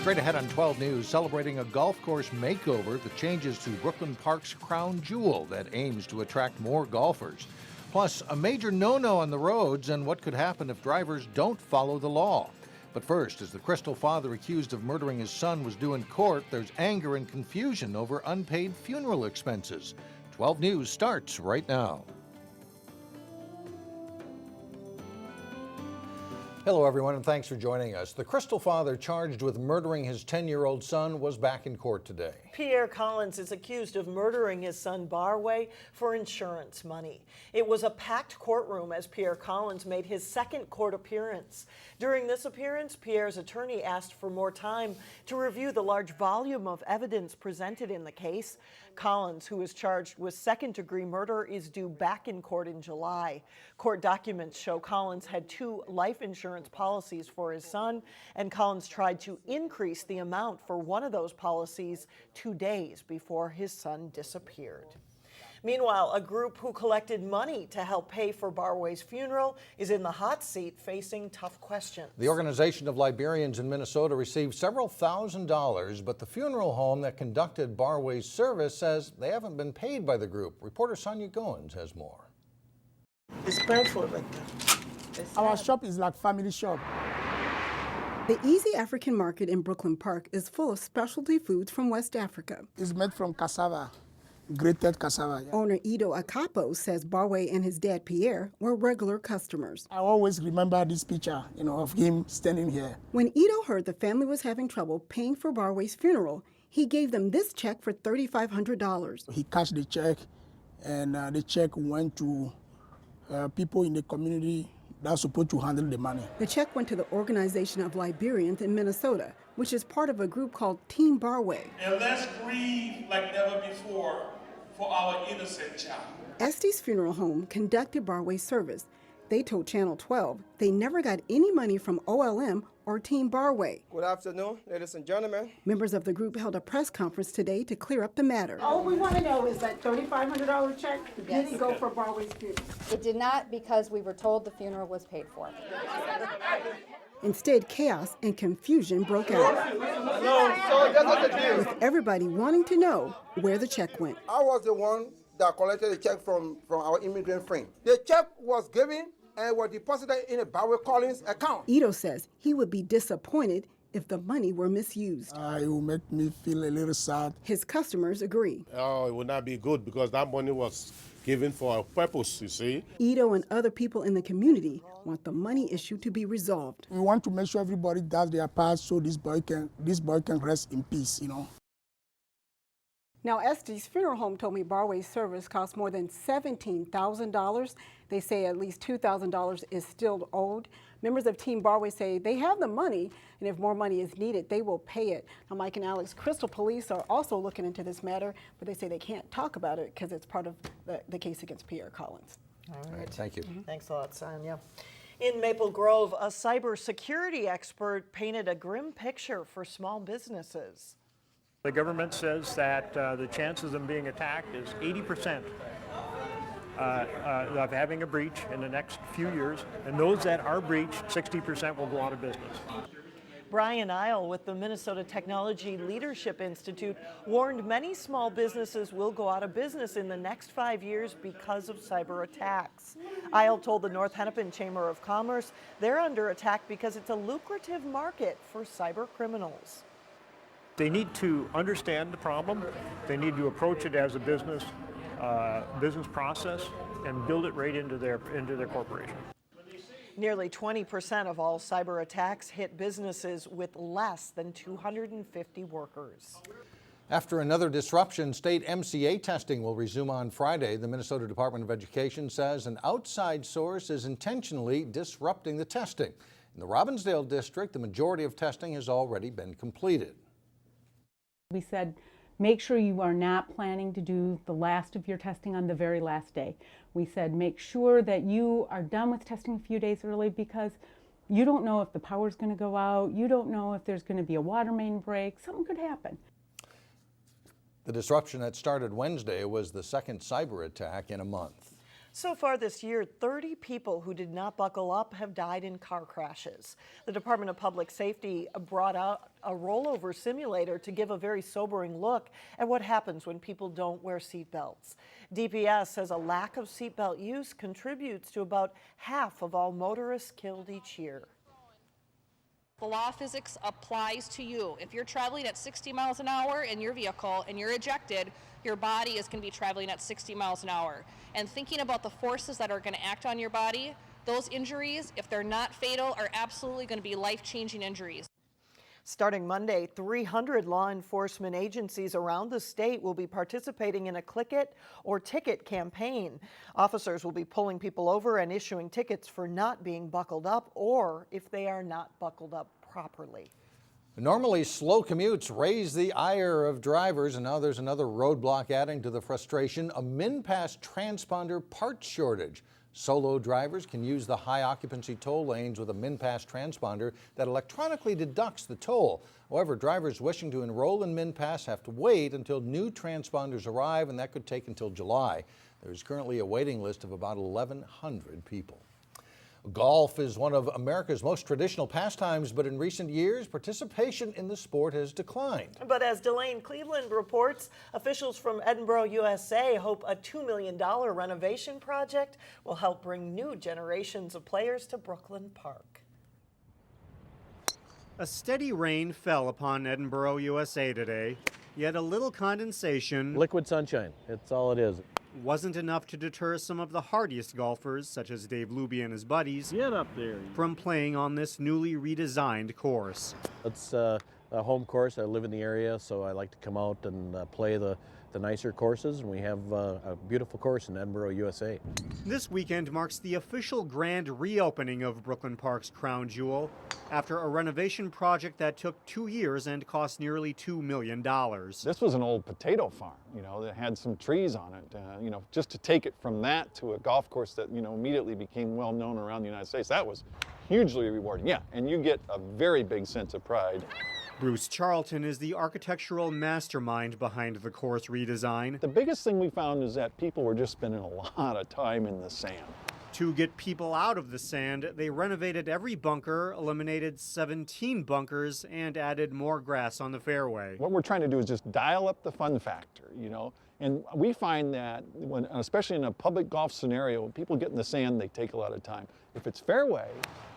Straight ahead on 12 News, celebrating a golf course makeover, the changes to Brooklyn Park's crown jewel that aims to attract more golfers. Plus, a major no-no on the roads and what could happen if drivers don't follow the law. But first, as the Crystal father accused of murdering his son was due in court, there's anger and confusion over unpaid funeral expenses. 12 News starts right now. Hello, everyone, and thanks for joining us. The Crystal father charged with murdering his 10-year-old son was back in court today. Pierre Collins is accused of murdering his son Barway for insurance money. It was a packed courtroom as Pierre Collins made his second court appearance. During this appearance, Pierre's attorney asked for more time to review the large volume of evidence presented in the case. Collins, who is charged with second-degree murder, is due back in court in July. Court documents show Collins had 2 life insurance policies for his son, and Collins tried to increase the amount for one of those policies 2 days before his son disappeared. Meanwhile, a group who collected money to help pay for Barway's funeral is in the hot seat facing tough questions. The Organization of Librarians in Minnesota received several $1,000s, but the funeral home that conducted Barway's service says they haven't been paid by the group. Reporter Sonia Goins has more. It's painful like that. Our shop is like family shop. The Easy African Market in Brooklyn Park is full of specialty foods from West Africa. It's made from cassava, grated cassava. Yeah. Owner Ido Akapo says Barway and his dad Pierre were regular customers. I always remember this picture, of him standing here. When Ido heard the family was having trouble paying for Barway's funeral, he gave them this check for $3,500. He cashed the check, and the check went to people in the community that's supposed to handle the money. The check went to the Organization of Librarians in Minnesota, which is part of a group called Team Barway. And let's grieve like never before for our innocent child. Estes Funeral Home conducted Barway's service. They told Channel 12 they never got any money from OLM or Team Barway. Good afternoon, ladies and gentlemen. Members of the group held a press conference today to clear up the matter. All we want to know is that $3,500 check didn't go for Barway's funeral. It did not, because we were told the funeral was paid for. Instead, chaos and confusion broke out, with everybody wanting to know where the check went. I was the one that collected the check from our immigrant friend. The check was given and was deposited in a Barway Collins account. Ido says he would be disappointed if the money were misused. It will make me feel a little sad. His customers agree. Oh, it would not be good because that money was given for a purpose, you see. Ido and other people in the community want the money issue to be resolved. We want to make sure everybody does their part so this boy can rest in peace, Now, Estes Funeral Home told me Barway's service cost more than $17,000. They say at least $2,000 is still owed. Members of Team Barway say they have the money, and if more money is needed, they will pay it. Now, Mike and Alex, Crystal Police are also looking into this matter, but they say they can't talk about it because it's part of the case against Pierre Collins. All right, thank you. Thanks a lot, Sonia. In Maple Grove, a cybersecurity expert painted a grim picture for small businesses. The government says that the chances of them being attacked is 80% of having a breach in the next few years, and those that are breached, 60% will go out of business. Brian Isle with the Minnesota Technology Leadership Institute warned many small businesses will go out of business in the next 5 years because of cyber attacks. Isle told the North Hennepin Chamber of Commerce they're under attack because it's a lucrative market for cyber criminals. They need to understand the problem. They need to approach it as a business process and build it right into their corporation. Nearly 20% of all cyber attacks hit businesses with less than 250 workers. After another disruption, state MCA testing will resume on Friday. The Minnesota Department of Education says an outside source is intentionally disrupting the testing. In the Robbinsdale district, the majority of testing has already been completed. We said, make sure you are not planning to do the last of your testing on the very last day. We said, make sure that you are done with testing a few days early because you don't know if the power's going to go out. You don't know if there's going to be a water main break. Something could happen. The disruption that started Wednesday was the second cyber attack in a month. So far this year, 30 people who did not buckle up have died in car crashes. The Department of Public Safety brought out a rollover simulator to give a very sobering look at what happens when people don't wear seatbelts. DPS says a lack of seatbelt use contributes to about half of all motorists killed each year. The law of physics applies to you. If you're traveling at 60 miles an hour in your vehicle and you're ejected, your body is going to be traveling at 60 miles an hour. And thinking about the forces that are going to act on your body, those injuries, if they're not fatal, are absolutely going to be life-changing injuries. Starting Monday, 300 law enforcement agencies around the state will be participating in a click it or ticket campaign. Officers will be pulling people over and issuing tickets for not being buckled up or if they are not buckled up properly. Normally, slow commutes raise the ire of drivers, and now there's another roadblock adding to the frustration, a MnPASS transponder parts shortage. Solo drivers can use the high occupancy toll lanes with a MnPASS transponder that electronically deducts the toll. However, drivers wishing to enroll in MnPASS have to wait until new transponders arrive, and that could take until July. There's currently a waiting list of about 1,100 people. Golf is one of America's most traditional pastimes, but in recent years, participation in the sport has declined. But as Blaine Cleveland reports, officials from Edinburgh, USA hope a $2 million renovation project will help bring new generations of players to Brooklyn Park. A steady rain fell upon Edinburgh, USA today, yet a little condensation, liquid sunshine, that's all it is, wasn't enough to deter some of the hardiest golfers, such as Dave Luby and his buddies, get up there, from playing on this newly redesigned course. It's a home course. I live in the area, so I like to come out and play the nicer courses, and we have a beautiful course in Edinburgh, USA. This weekend marks the official grand reopening of Brooklyn Park's crown jewel after a renovation project that took 2 years and cost nearly $2 million. This was an old potato farm, that had some trees on it. Just to take it from that to a golf course that, immediately became well known around the United States, that was hugely rewarding. Yeah, and you get a very big sense of pride. Bruce Charlton is the architectural mastermind behind the course redesign. The biggest thing we found is that people were just spending a lot of time in the sand. To get people out of the sand, they renovated every bunker, eliminated 17 bunkers, and added more grass on the fairway. What we're trying to do is just dial up the fun factor, And we find that, especially in a public golf scenario, when people get in the sand, they take a lot of time. If it's fairway,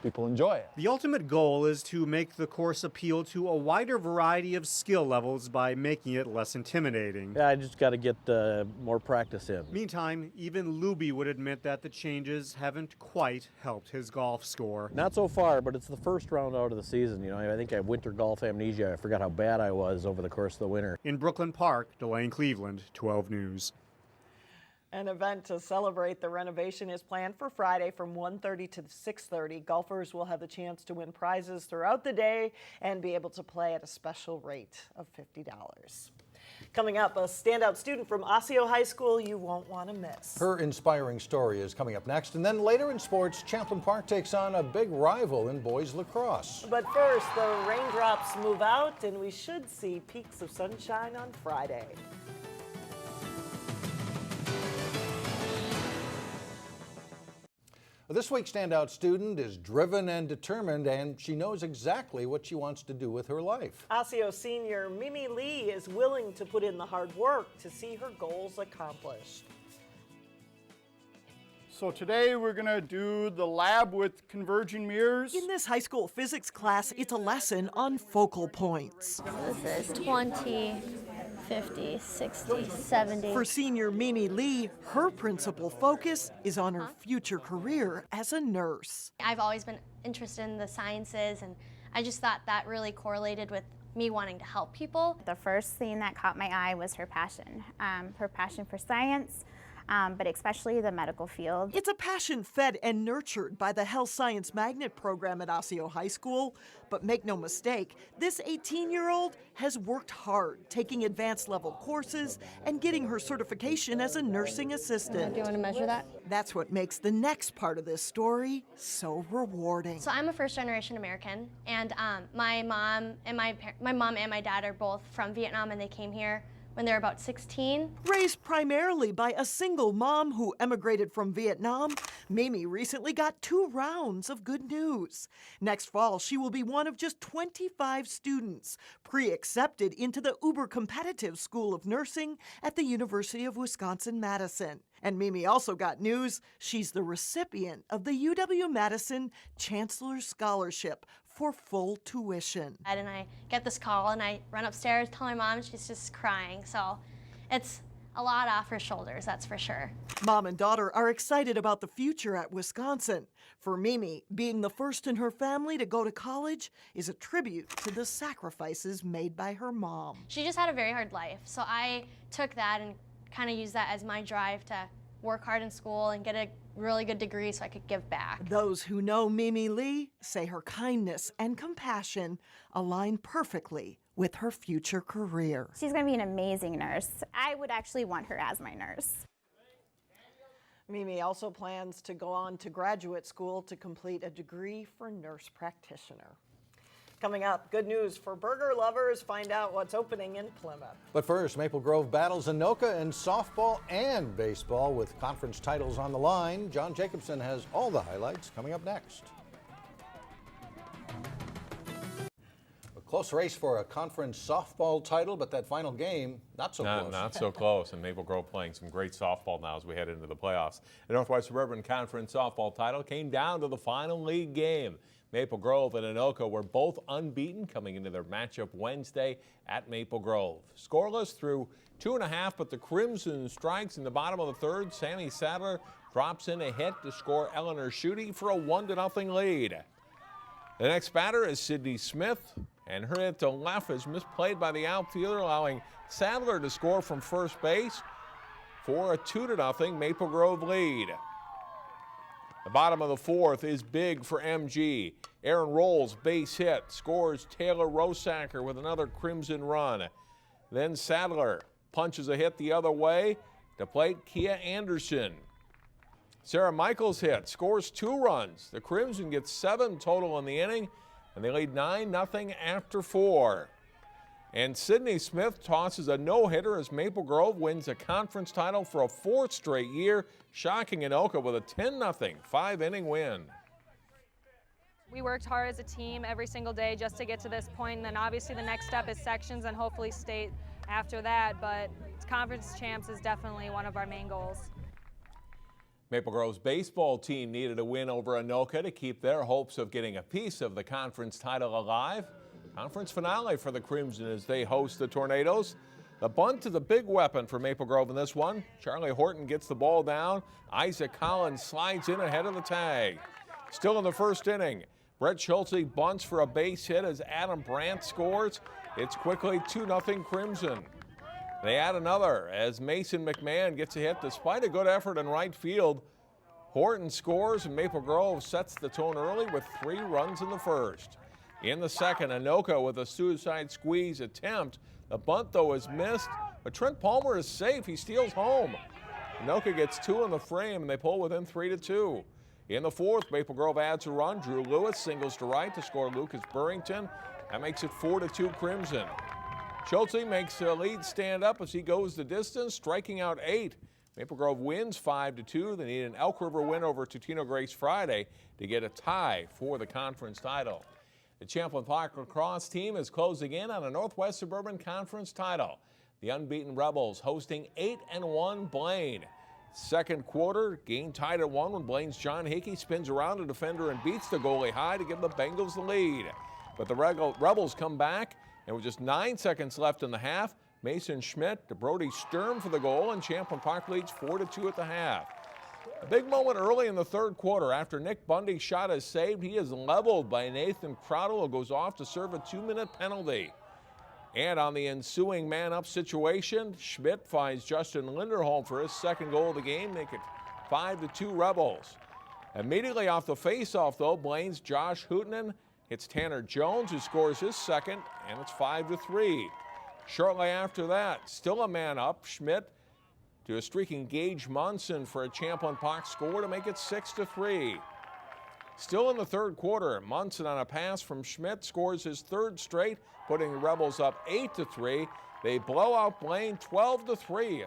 people enjoy it. The ultimate goal is to make the course appeal to a wider variety of skill levels by making it less intimidating. Yeah, I just got to get more practice in. Meantime, even Luby would admit that the changes haven't quite helped his golf score. Not so far, but it's the first round out of the season. I think I have winter golf amnesia. I forgot how bad I was over the course of the winter. In Brooklyn Park, Blaine Cleveland, 12 News. An event to celebrate the renovation is planned for Friday from 1:30 to 6:30. Golfers will have the chance to win prizes throughout the day and be able to play at a special rate of $50. Coming up, a standout student from Osseo High School you won't want to miss. Her inspiring story is coming up next. And then later in sports, Champlin Park takes on a big rival in boys lacrosse. But first, the raindrops move out and we should see peaks of sunshine on Friday. This week's standout student is driven and determined, and she knows exactly what she wants to do with her life. Osseo senior Mimi Lee is willing to put in the hard work to see her goals accomplished. So today we're going to do the lab with converging mirrors. In this high school physics class, it's a lesson on focal points. This is 20, 50, 60, 70. For senior Mimi Lee, her principal focus is on her future career as a nurse. I've always been interested in the sciences, and I just thought that really correlated with me wanting to help people. The first thing that caught my eye was her passion for science, but especially the medical field. It's a passion fed and nurtured by the Health Science Magnet program at Osseo High School. But make no mistake, this 18-year-old has worked hard, taking advanced level courses and getting her certification as a nursing assistant. Do you want to measure that? That's what makes the next part of this story so rewarding. So I'm a first-generation American, and my mom and my dad are both from Vietnam, and they came here when they were about 16. Raised primarily by a single mom who emigrated from Vietnam, Mimi recently got 2 rounds of good news. Next fall, she will be one of just 25 students pre-accepted into the uber-competitive School of Nursing at the University of Wisconsin-Madison. And Mimi also got news. She's the recipient of the UW-Madison Chancellor Scholarship for full tuition. And I get this call and I run upstairs, tell my mom, she's just crying. So it's a lot off her shoulders, that's for sure. Mom and daughter are excited about the future at Wisconsin. For Mimi, being the first in her family to go to college is a tribute to the sacrifices made by her mom. She just had a very hard life, so I took that and kind of used that as my drive to work hard in school and get a really good degree so I could give back. Those who know Mimi Lee say her kindness and compassion align perfectly with her future career. She's going to be an amazing nurse. I would actually want her as my nurse. Mimi also plans to go on to graduate school to complete a degree for nurse practitioner. Coming up, good news for burger lovers. Find out what's opening in Plymouth. But first, Maple Grove battles Anoka in softball and baseball with conference titles on the line. John Jacobson has all the highlights coming up next. A close race for a conference softball title, but that final game, not so close. Not so close, and Maple Grove playing some great softball now as we head into the playoffs. The Northwest Suburban Conference softball title came down to the final league game. Maple Grove and Anoka were both unbeaten coming into their matchup Wednesday at Maple Grove. Scoreless through 2.5, but the Crimson strikes in the bottom of the third. Sammy Sadler drops in a hit to score Eleanor Schutte for a 1-0 lead. The next batter is Sydney Smith, and her hit to left is misplayed by the outfielder, allowing Sadler to score from first base for a 2-0 Maple Grove lead. The bottom of the fourth is big for MG. Aaron Rolls, base hit, scores Taylor Rosacker with another Crimson run. Then Sadler punches a hit the other way to plate Kia Anderson. Sarah Michaels hit, scores 2 runs. The Crimson gets 7 total in the inning, and they lead 9-0 after 4. And Sydney Smith tosses a no-hitter as Maple Grove wins a conference title for a 4th straight year, shocking Anoka with a 10-0 5-inning win. We worked hard as a team every single day just to get to this point, and then obviously the next step is sections and hopefully state after that, but conference champs is definitely one of our main goals. Maple Grove's baseball team needed a win over Anoka to keep their hopes of getting a piece of the conference title alive. Conference finale for the Crimson as they host the Tornadoes. The bunt is a big weapon for Maple Grove in this one. Charlie Horton gets the ball down. Isaac Collins slides in ahead of the tag. Still in the first inning, Brett Schulte bunts for a base hit as Adam Brandt scores. It's quickly 2-0 Crimson. They add another as Mason McMahon gets a hit despite a good effort in right field. Horton scores and Maple Grove sets the tone early with 3 runs in the first. In the second, Anoka with a suicide squeeze attempt. The bunt, though, is missed, but Trent Palmer is safe. He steals home. Anoka gets 2 in the frame, and they pull within 3-2. In the fourth, Maple Grove adds a run. Drew Lewis singles to right to score Lucas Burrington. That makes it 4-2 Crimson. Schulte makes the lead stand up as he goes the distance, striking out 8. Maple Grove wins 5-2. They need an Elk River win over Totino-Grace Friday to get a tie for the conference title. The Champlin Park Lacrosse team is closing in on a Northwest Suburban Conference title. The unbeaten Rebels hosting 8-1 Blaine. Second quarter, game tied at 1 when Blaine's John Hickey spins around a defender and beats the goalie high to give the Bengals the lead. But the Rebels come back, and with just 9 seconds left in the half, Mason Schmidt to Brody Sturm for the goal, and Champlin Park leads 4-2 at the half. A big moment early in the third quarter. After Nick Bundy's shot is saved, he is leveled by Nathan Crowdle, who goes off to serve a 2-minute penalty. And on the ensuing man-up situation, Schmidt finds Justin Linderholm for his second goal of the game, make it 5-2 Rebels. Immediately off the face-off, though, Blaine's Josh Hootenin hits Tanner Jones, who scores his second, and it's 5-3. Shortly after that, still a man-up, Schmidt to a streaking Gage Munson for a Champlin Park score to make it 6-3. Still in the third quarter, Munson on a pass from Schmidt scores his 3rd straight, putting the Rebels up 8-3. They blow out Blaine 12-3.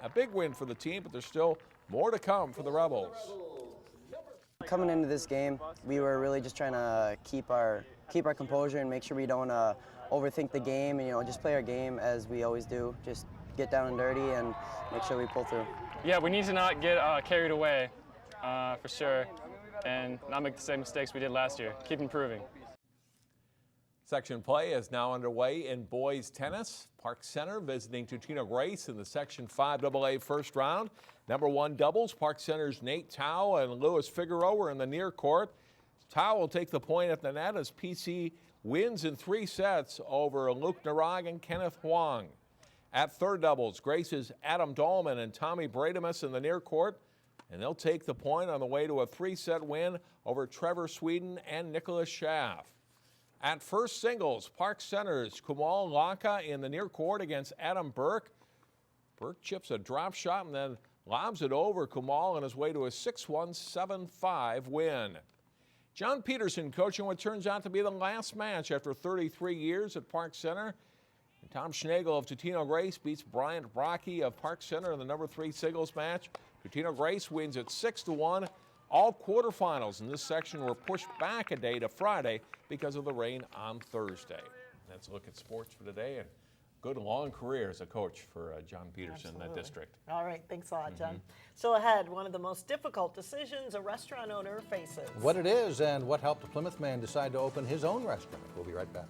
A big win for the team, but there's still more to come for the Rebels. Coming into this game, we were really just trying to keep our composure and make sure we don't overthink the game, and just play our game as we always do. Just get down and dirty and make sure we pull through. Yeah, we need to not get carried away, for sure, and not make the same mistakes we did last year. Keep improving. Section play is now underway in boys tennis. Park Center visiting Totino-Grace in the Section 5AA first round. Number 1 doubles, Park Center's Nate Tao and Louis Figueroa are in the near court. Tao will take the point at the net as PC wins in 3 sets over Luke Narag and Kenneth Huang. At third doubles, Grace's Adam Dahlman and Tommy Brademus in the near court, and they'll take the point on the way to a 3-set win over Trevor Sweden and Nicholas Schaff. At first singles, Park Center's Kumal Laka in the near court against Adam Burke. Burke chips a drop shot and then lobs it over Kumal on his way to a 6-1, 7-5 win. John Peterson coaching what turns out to be the last match after 33 years at Park Center. And Tom Schnagel of Totino-Grace beats Bryant Rocky of Park Center in the number 3 singles match. Totino-Grace wins at 6-1. All quarterfinals in this section were pushed back a day to Friday because of the rain on Thursday. That's a look at sports for today, and good long career as a coach for John Peterson in that district. All right, thanks a lot, John. Still ahead, one of the most difficult decisions a restaurant owner faces. What it is and what helped a Plymouth man decide to open his own restaurant. We'll be right back.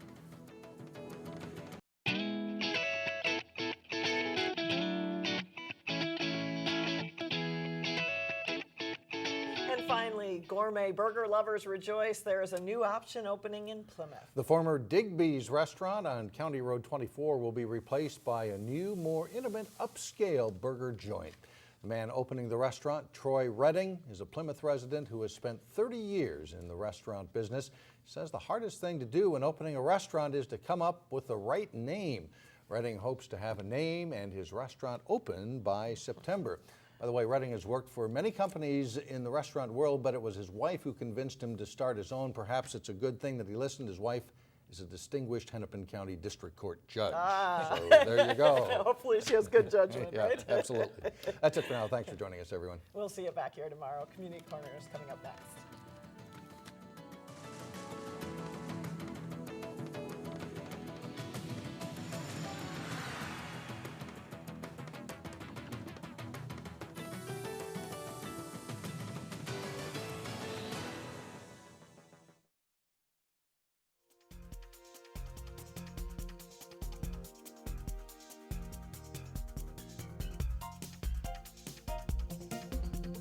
Finally, gourmet burger lovers rejoice. There is a new option opening in Plymouth. The former Digby's restaurant on County Road 24 will be replaced by a new, more intimate, upscale burger joint. The man opening the restaurant, Troy Redding, is a Plymouth resident who has spent 30 years in the restaurant business. He says the hardest thing to do when opening a restaurant is to come up with the right name. Redding hopes to have a name and his restaurant open by September. By the way, Redding has worked for many companies in the restaurant world, but it was his wife who convinced him to start his own. Perhaps it's a good thing that he listened. His wife is a distinguished Hennepin County District Court judge. So there you go. Hopefully she has good judgment, yeah, right? Absolutely. That's it for now. Thanks for joining us, everyone. We'll see you back here tomorrow. Community Corner is coming up next.